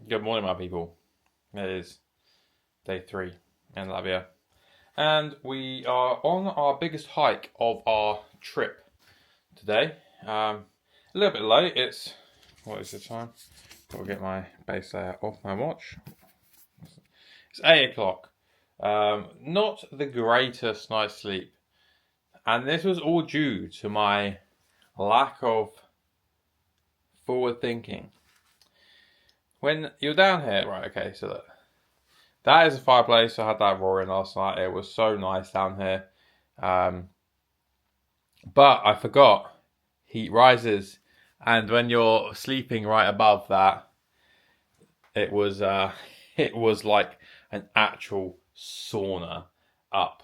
Good morning, my people. It is day 3 in Latvia, and we are on our biggest hike of our trip today. A little bit late. What is the time? Got to get my base layer off my watch. It's 8 o'clock. Not the greatest night's sleep, and this was all due to my lack of forward thinking. When you're down here, right, okay, so look. That is a fireplace. I had that roaring last night. It was so nice down here. But I forgot, heat rises. And when you're sleeping right above that, it was like an actual sauna up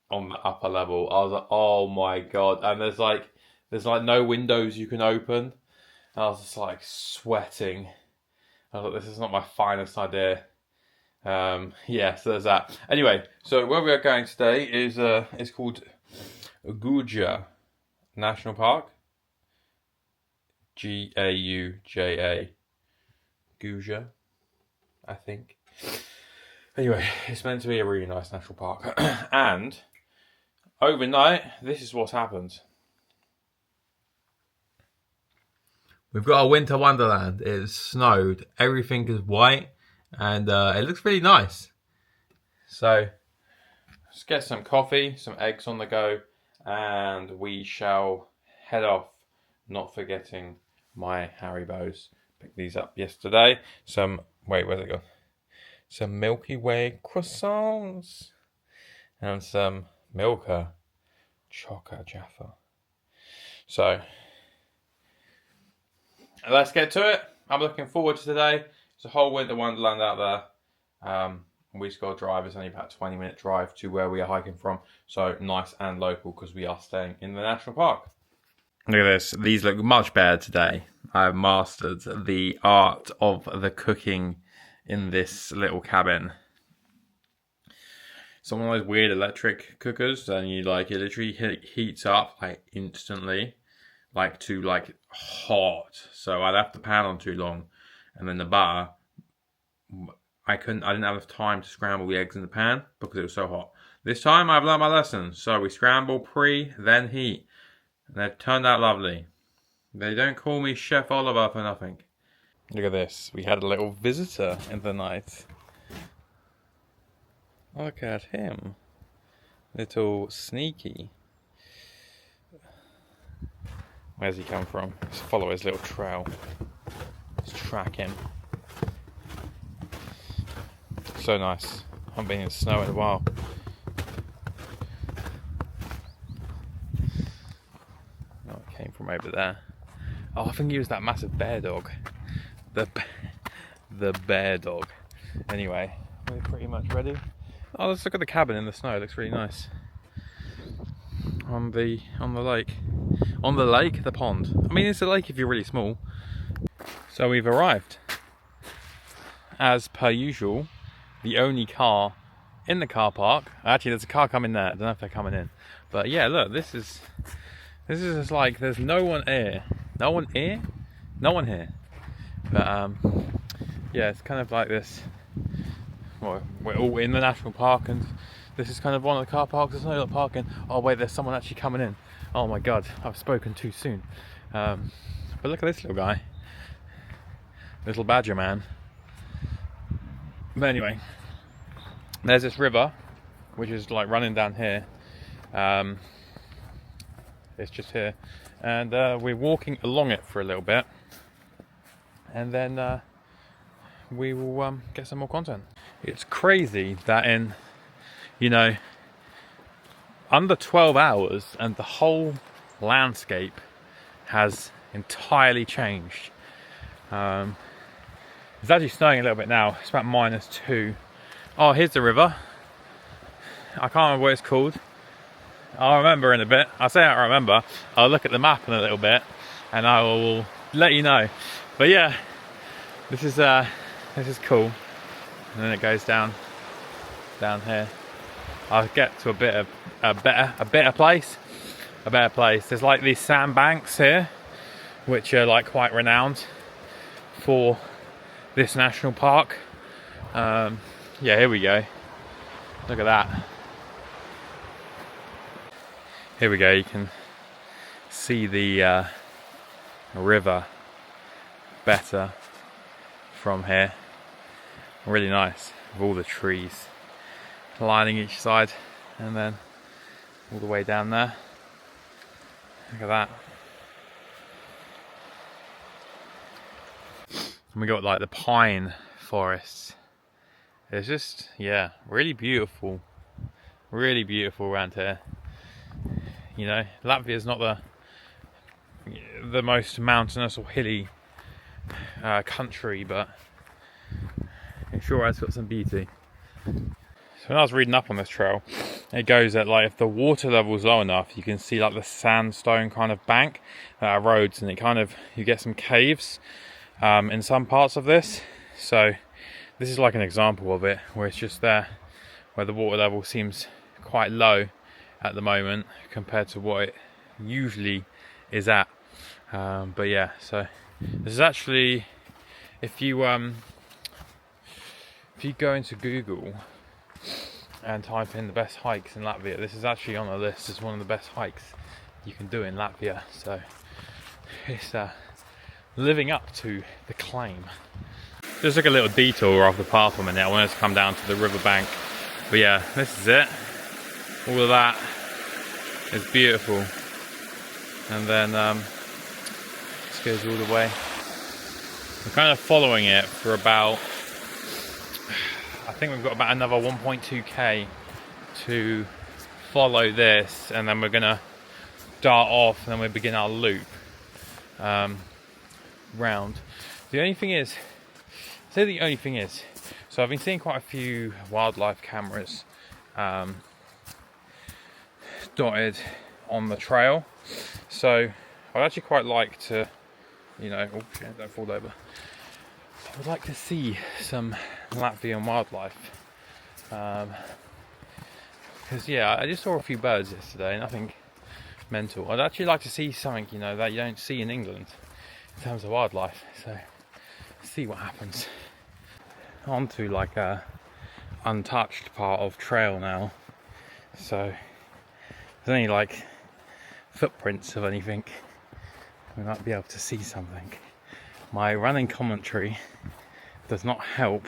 on the upper level. I was like, oh my God. And there's like no windows you can open. And I was just like sweating. I was like, this is not my finest idea. Yeah, so there's that. Anyway, so where we are going today is it's called Guaja National Park. Gauja. Guaja, I think. Anyway, it's meant to be a really nice national park. And overnight, this is what's happened. We've got a winter wonderland. It's snowed. Everything is white. And it looks really nice. So let's get some coffee, some eggs on the go, and we shall head off, not forgetting my Haribos. Picked these up yesterday. Where's it gone? Some Milky Way croissants and some Milka Choco Jaffa. So let's get to it. I'm looking forward to today. It's a whole winter wonderland out there. We just got to drive. It's only about a 20-minute drive to where we are hiking from. So nice and local because we are staying in the national park. Look at this. These look much better today. I've mastered the art of the cooking in this little cabin. It's one of those weird electric cookers, and it literally heats up like instantly, to hot. So I'd have the pan on too long. And then the butter, I didn't have enough time to scramble the eggs in the pan because it was so hot. This time I've learned my lesson. So we scramble pre, then heat. And they've turned out lovely. They don't call me Chef Oliver for nothing. Look at this. We had a little visitor in the night. Look at him. Little sneaky. Where's he come from? Let's follow his little trail. Let's track him. So nice. I haven't been in snow in a while. Oh, it came from over there. Oh, I think he was that massive bear dog. The bear dog. Anyway, we're pretty much ready. Oh, let's look at the cabin in the snow. It looks really nice. On the lake. On the lake, the pond. I mean, it's a lake if you're really small. So we've arrived. As per usual, the only car in the car park. Actually, there's a car coming there. I don't know if they're coming in. But yeah, look, this is just like there's no one here. No one here? No one here. But yeah, it's kind of like this. Well, we're all in the national park, and this is kind of one of the car parks. There's no parking. Oh wait, there's someone actually coming in. Oh my God, I've spoken too soon. But look at this little guy. Little badger man. But anyway, there's this river which is like running down here. It's just here, and we're walking along it for a little bit, and then we will get some more content. It's crazy that in under 12 hours and the whole landscape has entirely changed. It's actually snowing a little bit now. It's about -2. Oh, here's the river. I can't remember what it's called. I'll remember in a bit. I'll say I remember. I'll look at the map in a little bit and I will let you know. But yeah, this is cool. And then it goes down here. I'll get to a better place. There's like these sandbanks here, which are like quite renowned for this national park. Yeah, here we go. Look at that. Here we go, you can see the river better from here. Really nice, with all the trees lining each side, and then all the way down there. Look at that. And we got like the pine forests. It's just, yeah, really beautiful around here. You know, Latvia is not the most mountainous or hilly country, but it sure has got some beauty. So when I was reading up on this trail, it goes that like if the water level is low enough, you can see like the sandstone kind of bank roads, and it kind of, you get some caves in some parts of this. So this is like an example of it, where it's just there where the water level seems quite low at the moment compared to what it usually is at. But yeah, so this is actually, if you go into Google and type in the best hikes in Latvia, this is actually on the list as one of the best hikes you can do in Latvia. So it's living up to the claim. Just took a little detour off the path for a minute. I wanted to come down to the riverbank, but yeah, this is it. All of that is beautiful, and then this goes all the way. We're kind of following it for about, I think we've got about another 1.2k to follow this, and then we're gonna dart off, and then we begin our loop round. The only thing is, so I've been seeing quite a few wildlife cameras dotted on the trail, so I'd actually quite like to, you know, oh shit, don't fall over. I would like to see some Latvian wildlife, because yeah, I just saw a few birds yesterday, nothing mental. I'd actually like to see something, you know, that you don't see in England in terms of wildlife, so see what happens. On to like a untouched part of trail now, so there's only like footprints of anything. We might be able to see something. My running commentary does not help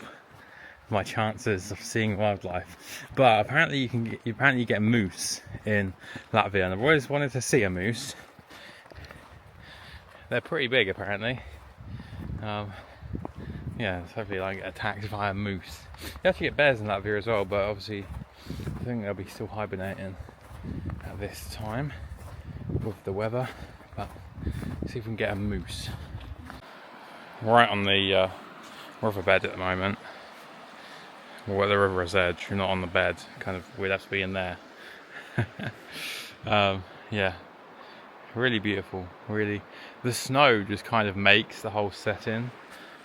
my chances of seeing wildlife, but apparently you get moose in Latvia, and I've always wanted to see a moose. They're pretty big apparently. Yeah, it's hopefully like attacked by a moose. You actually get bears in Latvia as well, but obviously I think they'll be still hibernating at this time with the weather. But see if we can get a moose. Right on the riverbed at the moment. We're at the river's edge. We're not on the bed. Kind of, we'd have to be in there. Yeah, really beautiful. Really, the snow just kind of makes the whole setting.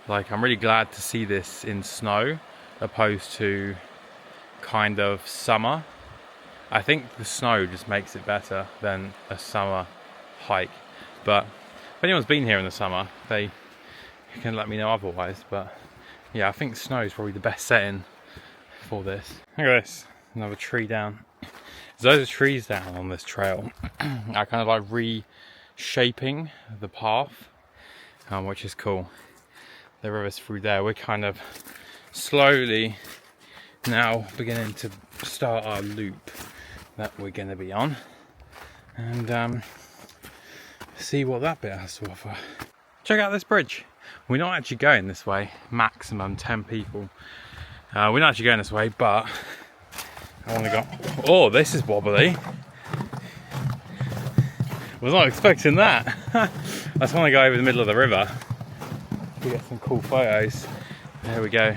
Like, I'm really glad to see this in snow opposed to kind of summer. I think the snow just makes it better than a summer hike. But if anyone's been here in the summer, they can let me know otherwise. But yeah, I think snow is probably the best setting for this. Look at this, another tree down. There's loads of trees down on this trail. I kind of like reshaping the path, which is cool. The river's through there. We're kind of slowly now beginning to start our loop that we're going to be on, and see what that bit has to offer. Check out this bridge. We're not actually going this way. Maximum 10 people. We're not actually going this way, but I want to go. Oh, this is wobbly. Was not expecting that. I just want to go over the middle of the river to get some cool photos. There we go.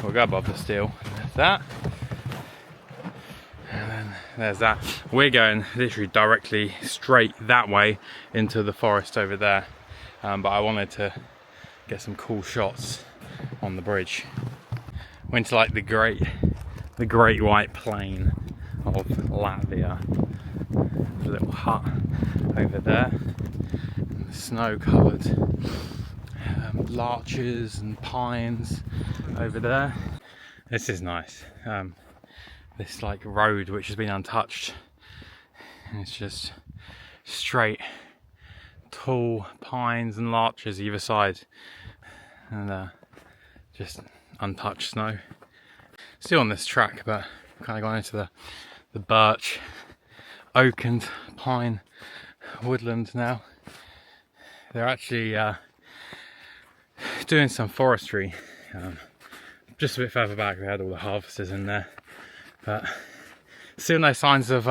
We'll go above the steel. There's that. And then there's that. We're going literally directly straight that way into the forest over there. But I wanted to get some cool shots on the bridge. Went to like the great white plain of Latvia. There's a little hut over there. Snow covered larches and pines over there. This is nice. This like road which has been untouched, and it's just straight tall pines and larches either side, and just untouched snow. Still on this track, but kind of gone into the birch, oak and pine woodland now. They're actually doing some forestry. Just a bit further back, they had all the harvesters in there, but still no signs of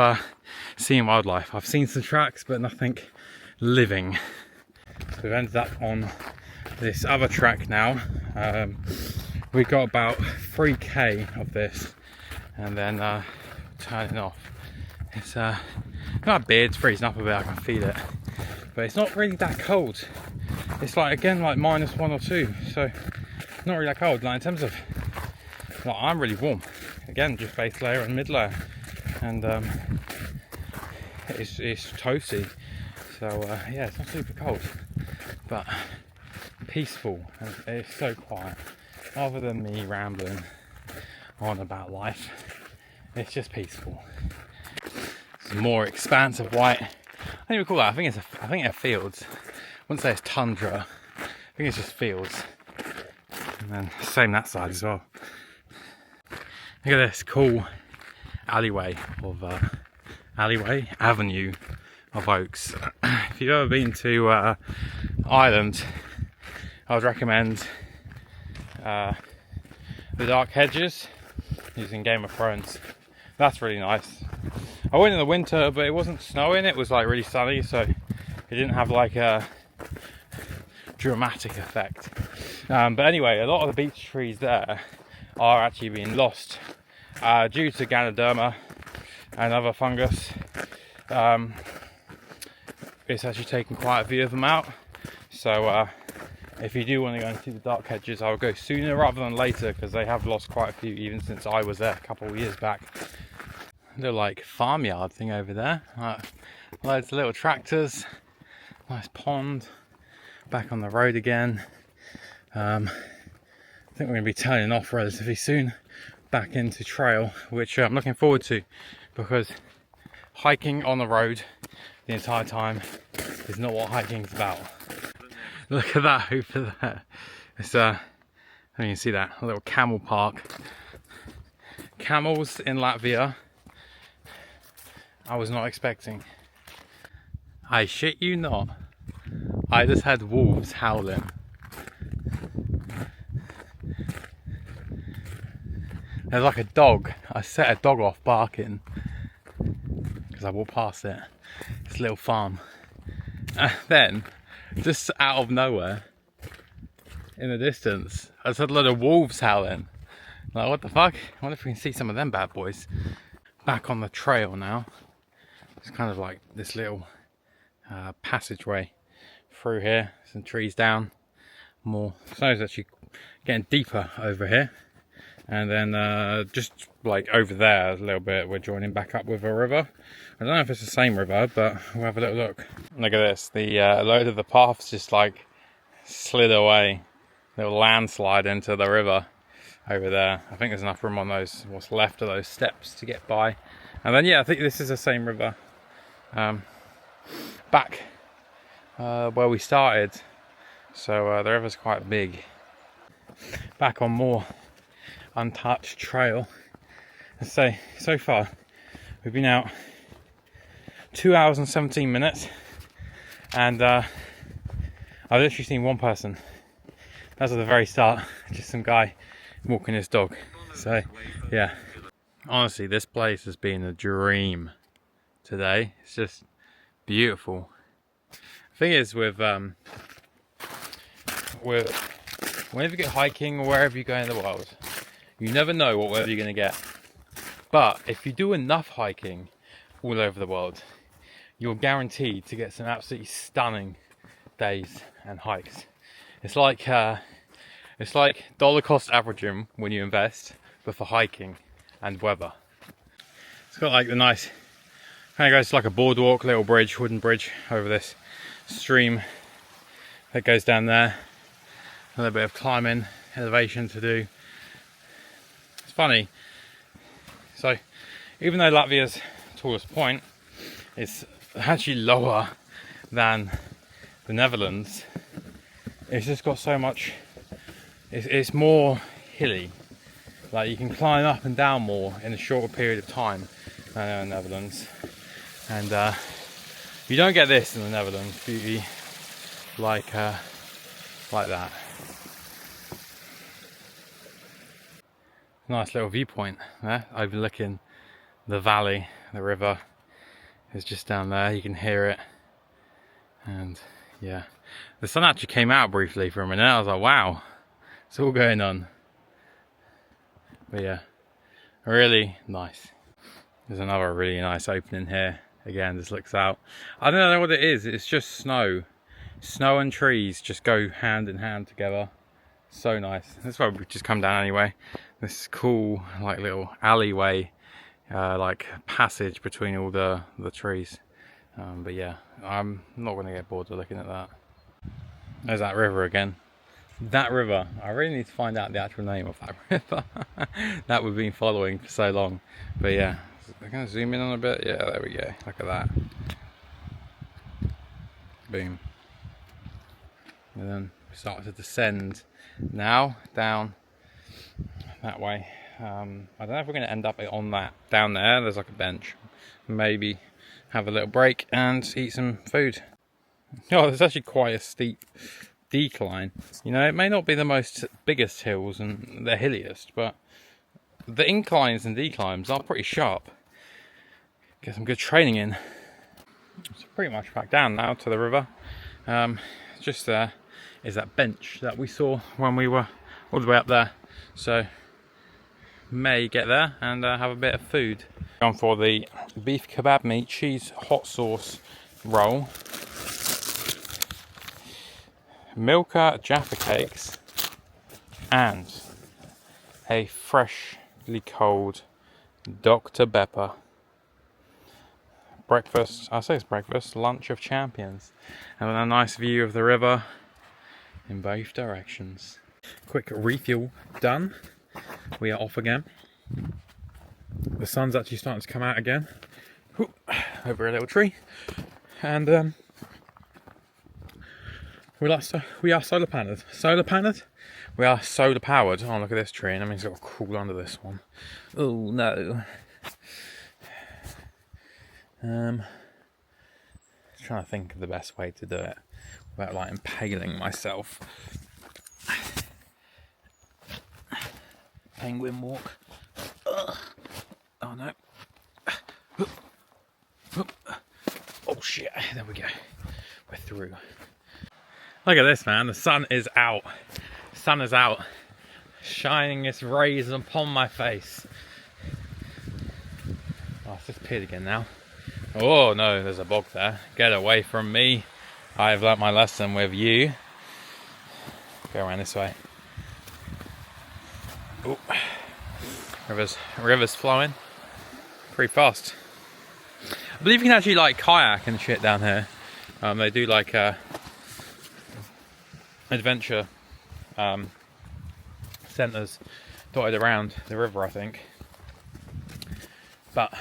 seeing wildlife. I've seen some tracks, but nothing living. So we've ended up on this other track now. We've got about 3k of this, and then turning off. It's my beard's freezing up a bit, I can feel it, but it's not really that cold. It's like, again, like -1 or 2, so not really that cold. Like in terms of, like, I'm really warm. Again, just base layer and mid layer, and it's toasty. So yeah, it's not super cold, but peaceful, and it's so quiet. Other than me rambling on about life, it's just peaceful. It's a more expansive white. I don't even call that. I think it's fields. I wouldn't say it's tundra. I think it's just fields. And then same that side as well. Look at this cool avenue of oaks. If you've ever been to Ireland, I would recommend the dark hedges using Game of Thrones. That's really nice. I went in the winter, but it wasn't snowing, it was like really sunny, so it didn't have like a dramatic effect. But anyway, a lot of the beech trees there are actually being lost due to Ganoderma and other fungus. It's actually taken quite a few of them out, so if you do want to go and see the dark hedges, I would go sooner rather than later, because they have lost quite a few even since I was there a couple of years back. Little like farmyard thing over there, loads of little tractors, nice pond, back on the road again. I think we're going to be turning off relatively soon back into trail, which I'm looking forward to, because hiking on the road the entire time is not what hiking is about. Look at that over there. It's you can see that, a little camel park. Camels in Latvia, I was not expecting. I shit you not, I just had wolves howling. There's like a dog. I set a dog off barking because I walked past it. It's a little farm. Then, just out of nowhere, in the distance, I just had a lot of wolves howling. Like, what the fuck? I wonder if we can see some of them bad boys. Back on the trail now. It's kind of like this little passageway through here. Some trees down. More. Snow's actually getting deeper over here. And then just like over there a little bit, we're joining back up with a river. I don't know if it's the same river, but we'll have a little look. Look at this. The load of the paths just like slid away. Little landslide into the river over there. I think there's enough room on those, what's left of those steps, to get by. And then yeah, I think this is the same river back where we started. So the river's quite big. Back on more untouched trail. Let's say so far we've been out 2 hours and 17 minutes, and I've literally seen one person. That's at the very start, just some guy walking his dog. So yeah, honestly, this place has been a dream today. It's just beautiful. The thing is with whenever you go hiking or wherever you go in the world, you never know what weather you're going to get. But if you do enough hiking all over the world, you're guaranteed to get some absolutely stunning days and hikes. It's like dollar cost averaging when you invest, but for hiking and weather. It's got like the nice, kind of goes like a boardwalk, little bridge, wooden bridge over this stream that goes down there. a little bit of climbing elevation to do. It's funny, so even though Latvia's tallest point is actually lower than the Netherlands, it's just got so much, it's more hilly. Like you can climb up and down more in a shorter period of time than in the Netherlands. And you don't get this in the Netherlands, beauty like that. Nice little viewpoint there, overlooking the valley. The river is just down there, you can hear it. And yeah, the sun actually came out briefly for a minute. I was like, wow, it's all going on. But yeah, really nice. There's another really nice opening here. Again, this looks out. I don't know what it is. It's just snow. Snow and trees just go hand in hand together. So nice. That's why we've just come down anyway. This cool, like little alleyway, like passage between all the trees. But yeah, I'm not going to get bored of looking at that. There's that river again. That river, I really need to find out the actual name of that river that we've been following for so long. But yeah, I'm going to zoom in on a bit. Yeah, there we go. Look at that. Boom. And then we start to descend now down that way. I don't know if we're going to end up on that down there. There's like a bench. Maybe have a little break and eat some food. Oh, there's actually quite a steep decline. You know, it may not be the most biggest hills and the hilliest, but the inclines and declines are pretty sharp. Get some good training in. So pretty much back down now to the river. Just there is that bench that we saw when we were all the way up there. So may get there and have a bit of food. Gone for the beef kebab meat cheese hot sauce roll. Milka Jaffa cakes and a freshly cold Dr. Pepper. Breakfast, I say it's breakfast, lunch of champions. And a nice view of the river in both directions. Quick refuel done. We are off again. The sun's actually starting to come out again. Over a little tree. And we are solar powered. Solar powered? We are solar powered. Oh, look at this tree. And that means it's got to crawl under this one. Oh, no. Trying to think of the best way to do it without like impaling myself. Penguin walk. Ugh. Oh no. Oh shit, there we go. We're through. Look at this, man. The sun is out. The sun is out. Shining its rays upon my face. Oh, it's disappeared again now. Oh no, there's a bog there. Get away from me. I've learnt my lesson with you. Go around this way. Oh, river's flowing pretty fast. I believe you can actually like kayak and shit down here. They do like adventure centres dotted around the river, I think. But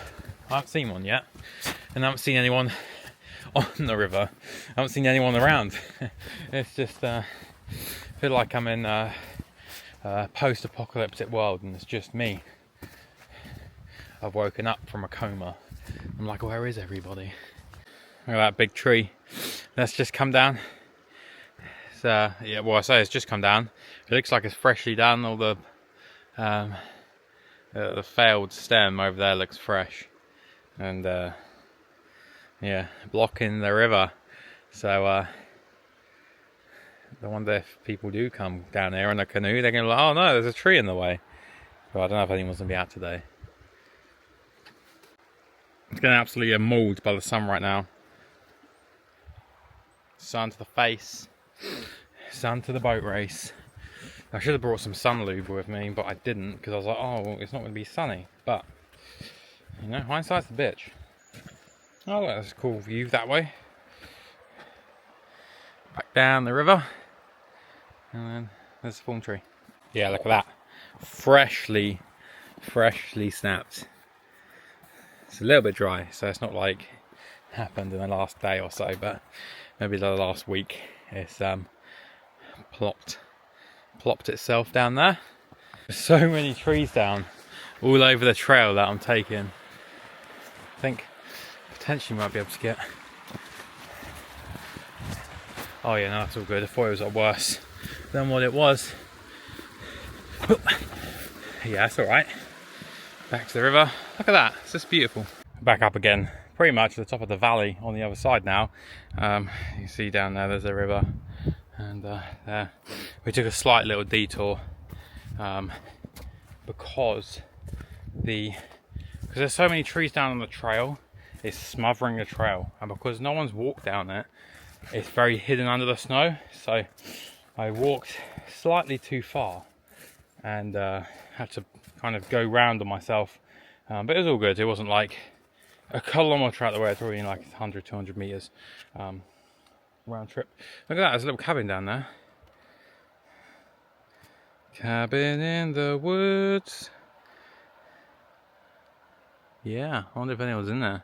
I haven't seen one yet, and I haven't seen anyone on the river. I haven't seen anyone around. It's just I feel like I'm in a post-apocalyptic world, and it's just me. I've woken up from a coma. I'm like, where is everybody? Look at that big tree. That's just come down. Yeah, well, I say it's just come down. It looks like it's freshly done. All the failed stem over there looks fresh, and yeah, blocking the river. So I wonder if people do come down here in a canoe, they're gonna be like, oh no, there's a tree in the way. But I don't know if anyone's gonna be out today. It's getting absolutely mauled by the sun right now. Sun to the face. Sun to the boat race. I should have brought some sun lube with me, but I didn't, because I was like, oh, well, it's not going to be sunny. But, you know, hindsight's a bitch. Oh, look, that's a cool view that way. Back down the river. And then There's the fallen tree. Yeah, look at that. Freshly snapped. It's a little bit dry, so it's not like happened in the last day or so, but maybe the last week it's plopped itself down there. There's so many trees down all over the trail that I'm taking. I think potentially might be able to get. Oh yeah, no, that's all good. I thought it was a lot worse than what it was. Yeah, that's alright. Back to the river. Look at that, it's just beautiful. Back up again, pretty much at the top of the valley on the other side now. You can see down there, there's a river. And there, we took a slight little detour because there's so many trees down on the trail, it's smothering the trail. And because no one's walked down it, it's very hidden under the snow. So I walked slightly too far and had to kind of go round on myself, but it was all good. It wasn't like a kilometre out the way, it's probably like 100, 200 metres round trip. Look at that, there's a little cabin down there. Cabin in the woods. Yeah, I wonder if anyone's in there,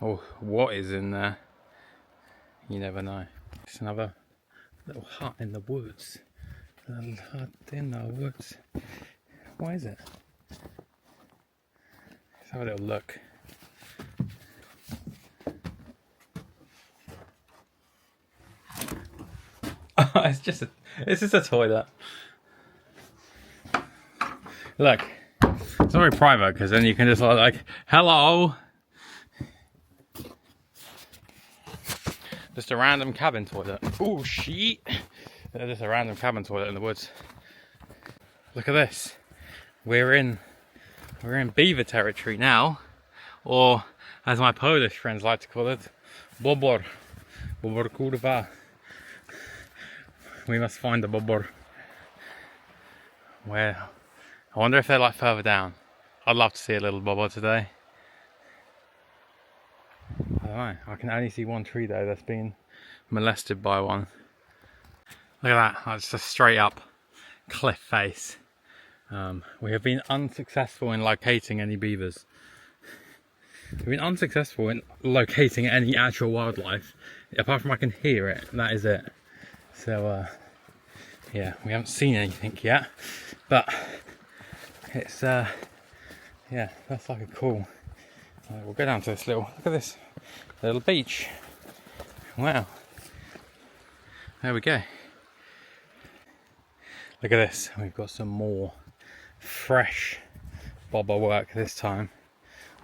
or what is in there. You never know. It's another little hut in the woods. A little hut in the woods. What is it? Let's have a little look. It's just a toilet. Look, it's not very private because then you can just like, hello. Just a random cabin toilet. Oh shit! Just a random cabin toilet in the woods. Look at this. We're in beaver territory now, or as my Polish friends like to call it, bobor. Bobor kurwa. We must find the bobor. Where? I wonder if they're like further down. I'd love to see a little bobor today. I don't know. I can only see one tree though that's been molested by one. Look at that. That's just a straight up cliff face. We have been unsuccessful in locating any beavers. We've been unsuccessful in locating any actual wildlife. Apart from I can hear it, that is it. So, yeah, we haven't seen anything yet. But, it's, yeah, that's like a cool... we'll go down to this look at this little beach. Wow. There we go. Look at this, we've got some more fresh bobber work this time.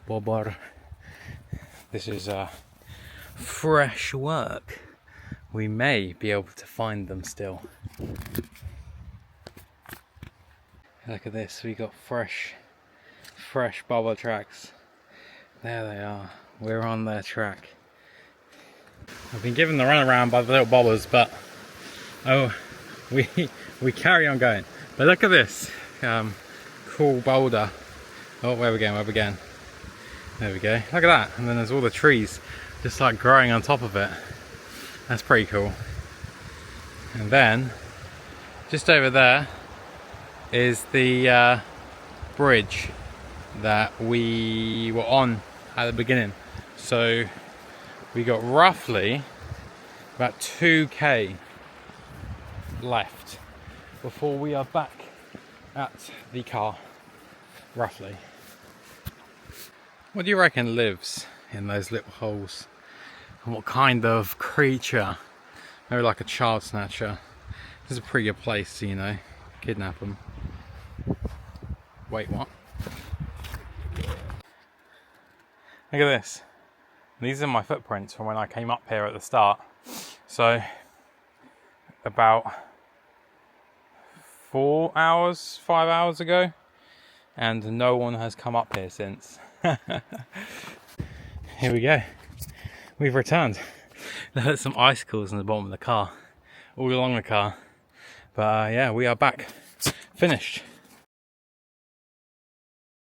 Bobber. This is fresh work. We may be able to find them still. Look at this, we got fresh bobber tracks. There they are, we're on their track. I've been given the runaround by the little bobbers, but oh, we carry on going. But look at this cool boulder. Oh, where we going? There we go. Look at that. And then there's all the trees just like growing on top of it. That's pretty cool. And then just over there is the bridge that we were on at the beginning. So we got roughly about 2k left before we are back at the car, roughly. What do you reckon lives in those little holes? And what kind of creature? Maybe like a child snatcher. This is a pretty good place to, you know, kidnap them. Wait, what? Look at this. These are my footprints from when I came up here at the start. So, about 5 hours ago, and no one has come up here since. Here we go. We've returned. There's some icicles in the bottom of the car, all along the car. But yeah, we are back. Finished.